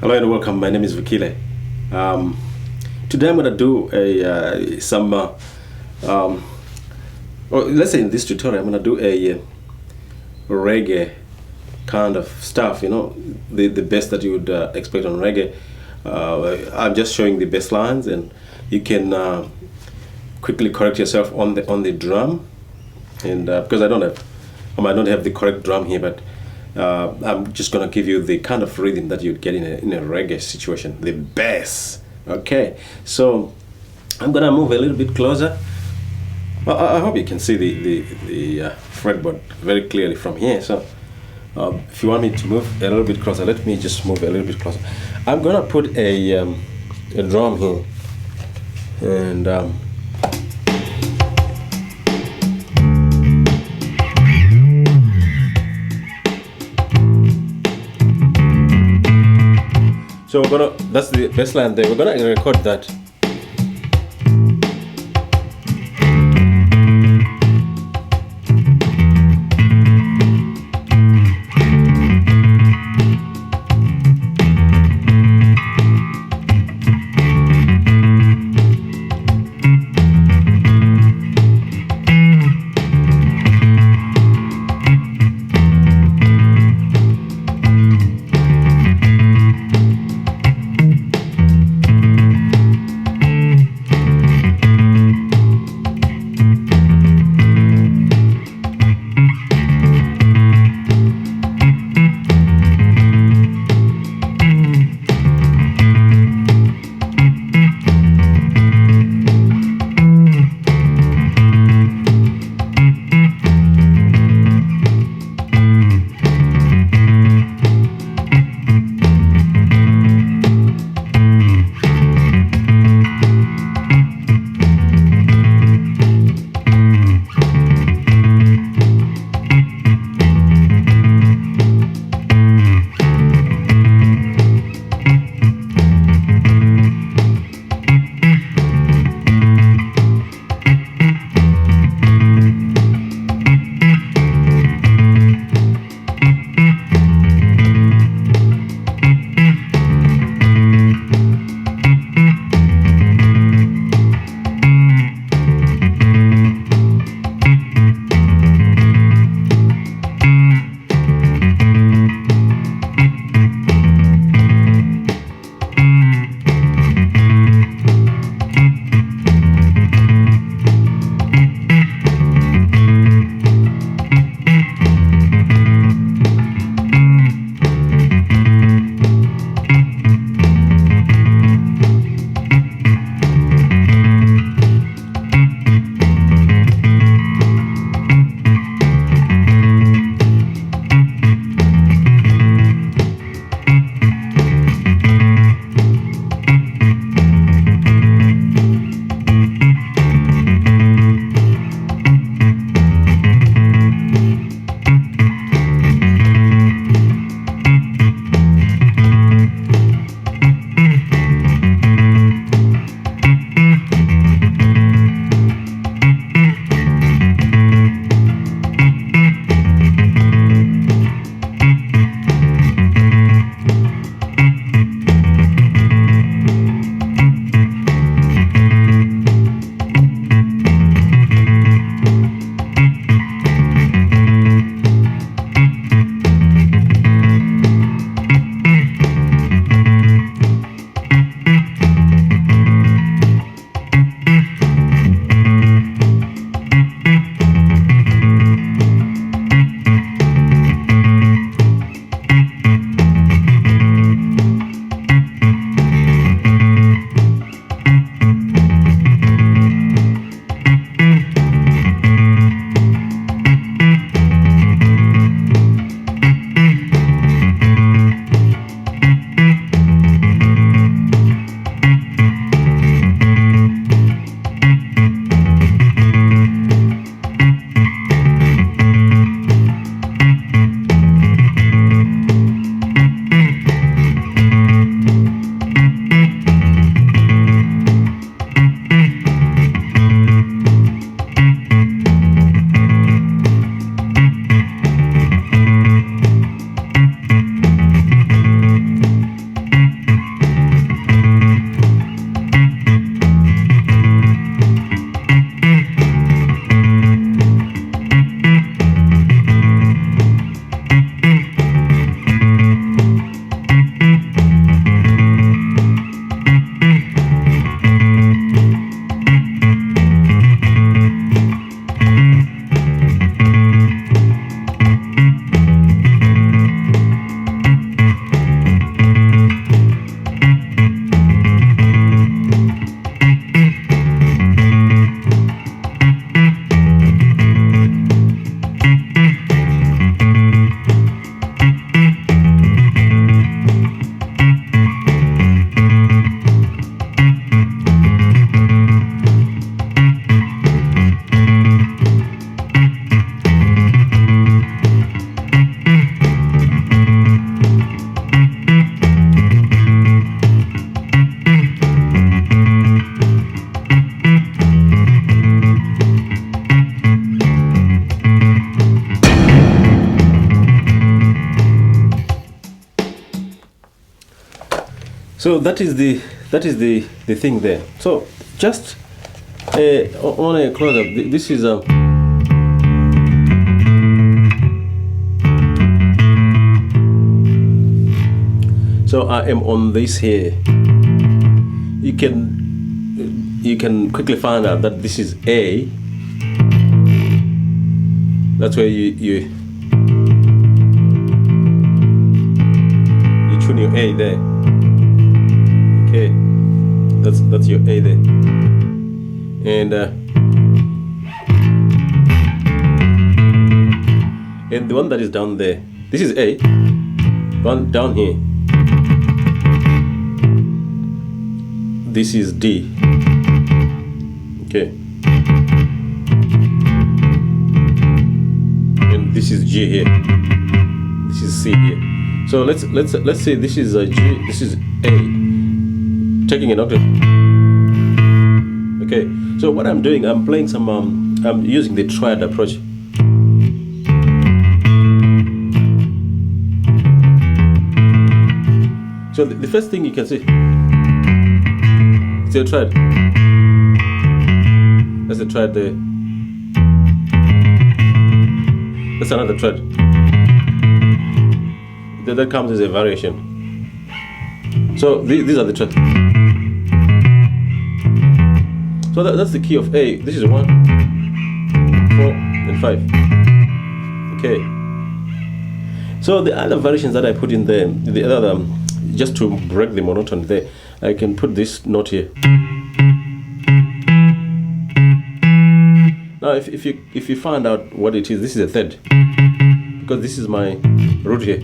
Hello and welcome. My name is Vikile. Um, Today I'm gonna do a some, um, or let's say in this tutorial I'm gonna do a reggae kind of stuff. The best that you would expect on reggae. I'm just showing the bass lines, and you can quickly correct yourself on the drum. And because I might not have the correct drum here, but I'm just gonna give you the kind of rhythm that you'd get in a reggae situation, the bass. Okay, so I'm gonna move a little bit closer. I hope you can see the fretboard very clearly from here. So if you want me to move a little bit closer, let me just move a little bit closer. I'm gonna put a drum here, and so that's the bass line there. We're gonna record that. So that is the thing there. So just on a close up, this is a. So I am on this here. You can quickly find out that this is A. That's where you tune your A there. Okay, that's your A there. And the one that is down there, this is A. One down here, this is D. Okay, and this is G here. This is C here. So let's say this is a G. This is A. Taking an octave. Okay. So what I'm doing, I'm playing some. I'm using the triad approach. So the first thing you can see, it's a triad. That's a triad there. That's another triad. That comes as a variation. So these are the triads. So that's the key of A. This is 1, 4, and 5. Okay. So the other variations that I put in there, the other just to break the monotony there, I can put this note here. Now if you find out what it is, this is a third, because this is my root here,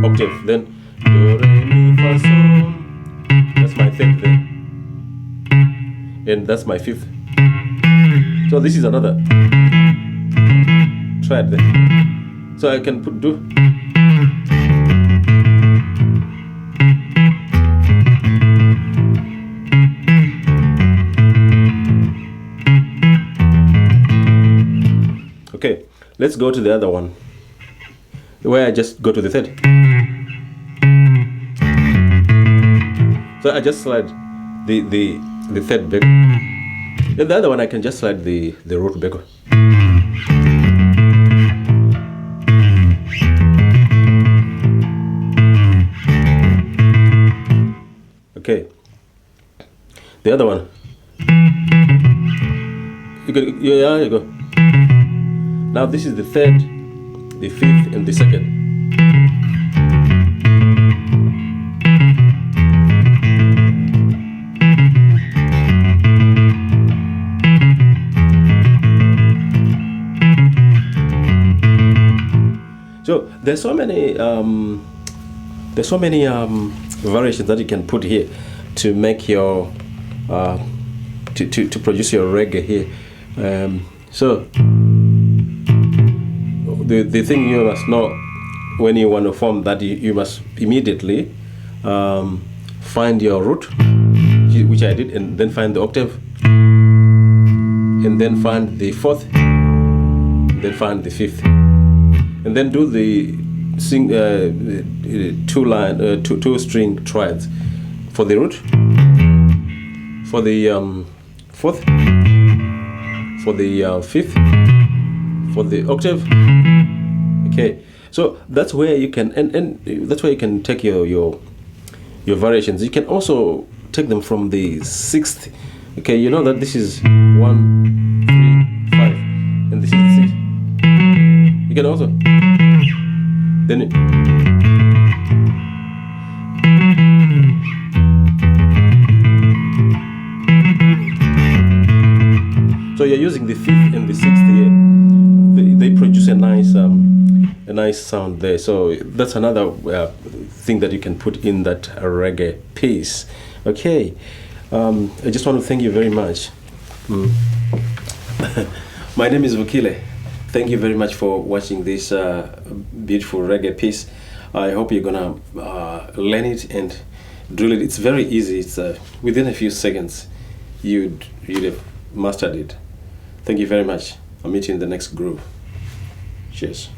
octave. Then do re mi fa sol. That's my third there, and that's my fifth. So this is another triad there. So I can do. Okay, let's go to the other one, where I just go to the third. So I just slide the third back. And the other one I can just slide the root back. Okay. The other one. Yeah, you go. Now this is the third, the fifth, and the second. So there's so many variations that you can put here to make your to produce your reggae here. So the thing you must know when you want to form that, you must immediately find your root, which I did, and then find the octave, and then find the fourth, then find the fifth, and then do the two string triads for the root, for the fourth, for the fifth, for the octave. Okay, so that's where you can and that's where you can take your variations. You can also take them from the sixth. Okay, you know that this is 1, 3, 5, and this is 6. You can also then so you're using the fifth and the sixth here. They produce a nice sound there. So that's another thing that you can put in that reggae piece. Okay, I just want to thank you very much. My name is Vukile. Thank you very much for watching this beautiful reggae piece. I hope you're gonna learn it and drill it. It's very easy. It's within a few seconds you'd have mastered it. Thank you very much. I'll meet you in the next groove. Cheers.